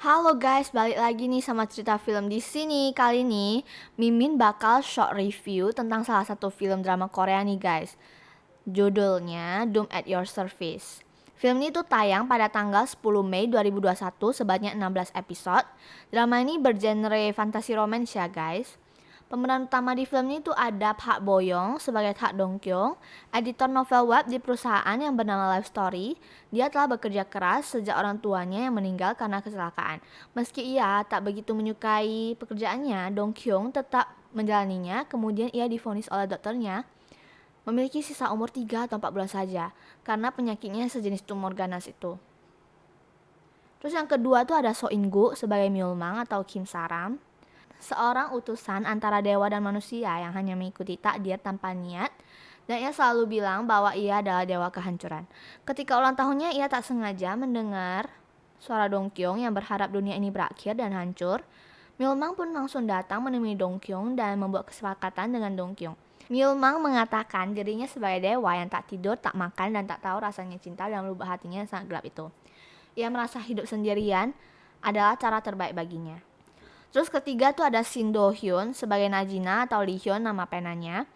Halo guys, balik lagi nih sama cerita film di sini. Kali ini Mimin bakal short review tentang salah satu film drama Korea nih guys. Judulnya Doom at Your Service. Film ini tuh tayang pada tanggal 10 Mei 2021 sebanyak 16 episode. Drama ini bergenre fantasi romance ya guys. Pemeran utama di film ini tuh ada Park Bo Young sebagai Tak Dong Kyung, editor novel web di perusahaan yang bernama Life Story. Dia telah bekerja keras sejak orang tuanya yang meninggal karena kecelakaan. Meski ia tak begitu menyukai pekerjaannya, Dong Kyung tetap menjalaninya. Kemudian ia divonis oleh dokternya memiliki sisa umur 3 atau 4 bulan saja karena penyakitnya sejenis tumor ganas itu. Terus yang kedua tuh ada So In Gu sebagai Myulmang atau Kim Saram, seorang utusan antara dewa dan manusia yang hanya mengikuti takdir tanpa niat, dan ia selalu bilang bahwa ia adalah dewa kehancuran. Ketika ulang tahunnya, ia tak sengaja mendengar suara Dong Kyung yang berharap dunia ini berakhir dan hancur. Myulmang pun langsung datang menemui Dong Kyung dan membuat kesepakatan dengan Dong Kyung. Myulmang mengatakan dirinya sebagai dewa yang tak tidur, tak makan, dan tak tahu rasanya cinta dalam lubuk hatinya yang sangat gelap itu. Ia merasa hidup sendirian adalah cara terbaik baginya. Terus ketiga tuh ada Shin Do Hyun sebagai Najina atau Lee Hyun nama penanya,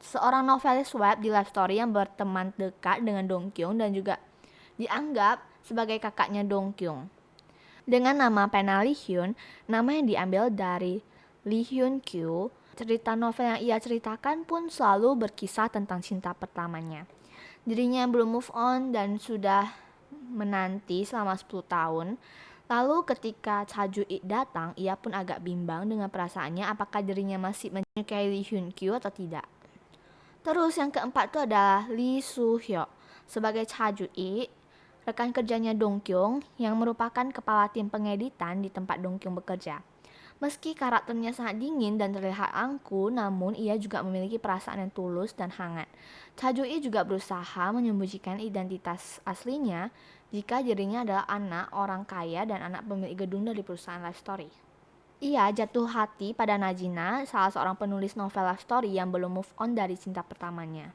seorang novelis web di Life Story yang berteman dekat dengan Dong Kyung dan juga dianggap sebagai kakaknya Dong Kyung. Dengan nama pena Lee Hyun, nama yang diambil dari Lee Hyun Kyu, cerita novel yang ia ceritakan pun selalu berkisah tentang cinta pertamanya. Dirinya belum move on dan sudah menanti selama 10 tahun. Lalu ketika Cha Ju-ik datang, ia pun agak bimbang dengan perasaannya apakah dirinya masih menyukai Lee Hyun Kyu atau tidak. Terus yang keempat itu adalah Lee Soo Hyuk sebagai Cha Ju-ik, rekan kerjanya Dong Kyung yang merupakan kepala tim pengeditan di tempat Dong Kyung bekerja. Meski karakternya sangat dingin dan terlihat angkuh, namun ia juga memiliki perasaan yang tulus dan hangat. Cha Ju-ik juga berusaha menyembunyikan identitas aslinya jika dirinya adalah anak orang kaya dan anak pemilik gedung dari perusahaan Life Story. Ia jatuh hati pada Najina, salah seorang penulis novel Life Story yang belum move on dari cinta pertamanya.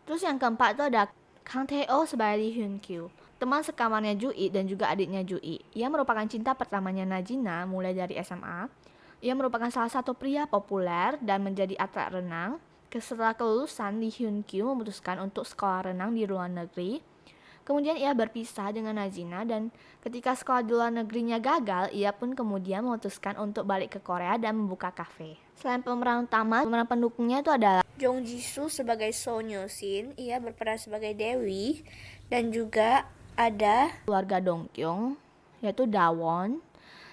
Terus yang keempat itu ada Kang Tae-oh sebagai Lee Hyun Kyu, teman sekamarnya Ju-ik dan juga adiknya Ju-ik. Ia merupakan cinta pertamanya Najina mulai dari SMA. Ia merupakan salah satu pria populer dan menjadi atlet renang. Setelah kelulusan, Lee Hyun Kyu memutuskan untuk sekolah renang di luar negeri. Kemudian ia berpisah dengan Najina dan ketika sekolah di luar negerinya gagal, ia pun kemudian memutuskan untuk balik ke Korea dan membuka kafe. Selain pemeran utama, pemeran pendukungnya itu adalah Jong Ji-soo sebagai So Nyo-sin, ia berperan sebagai Dewi, dan juga ada keluarga Dong Kyung, yaitu Dawon,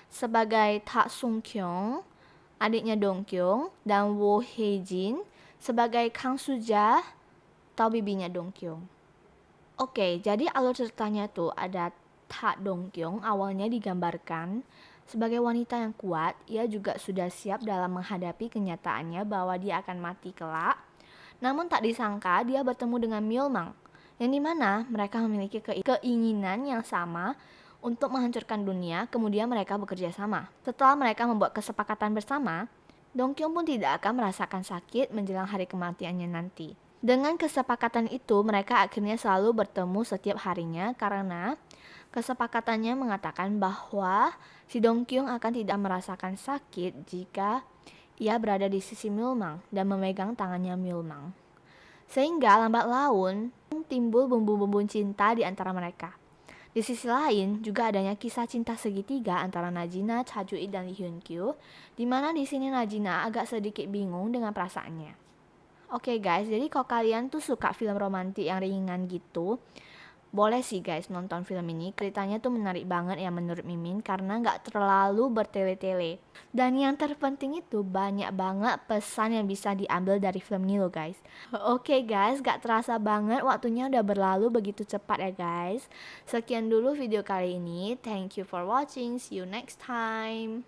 sebagai Tak Sung Kyung, adiknya Dong Kyung, dan Wo Hye-jin sebagai Kang Suja atau bibinya Dong Kyung. Oke, jadi alur ceritanya tuh ada Tak Dong Kyung awalnya digambarkan sebagai wanita yang kuat. Ia juga sudah siap dalam menghadapi kenyataannya bahwa dia akan mati kelak. Namun tak disangka dia bertemu dengan Myulmang, yang dimana mereka memiliki keinginan yang sama untuk menghancurkan dunia. Kemudian mereka bekerja sama. Setelah mereka membuat kesepakatan bersama, Dong Kyung pun tidak akan merasakan sakit menjelang hari kematiannya nanti. Dengan kesepakatan itu, mereka akhirnya selalu bertemu setiap harinya karena kesepakatannya mengatakan bahwa si Dong Kyung akan tidak merasakan sakit jika ia berada di sisi Myulmang dan memegang tangannya Myulmang. Sehingga lambat laun timbul bumbu-bumbu cinta di antara mereka. Di sisi lain juga adanya kisah cinta segitiga antara Najina, Cha Ju-ik, dan Lee Hyun Kyu, di mana di sini Najina agak sedikit bingung dengan perasaannya. Oke guys, jadi kalau kalian tuh suka film romantis yang ringan gitu, boleh sih guys nonton film ini. Ceritanya tuh menarik banget ya menurut Mimin karena nggak terlalu bertele-tele. Dan yang terpenting itu banyak banget pesan yang bisa diambil dari film ini loh guys. Oke guys, gak terasa banget waktunya udah berlalu begitu cepat ya guys. Sekian dulu video kali ini. Thank you for watching. See you next time.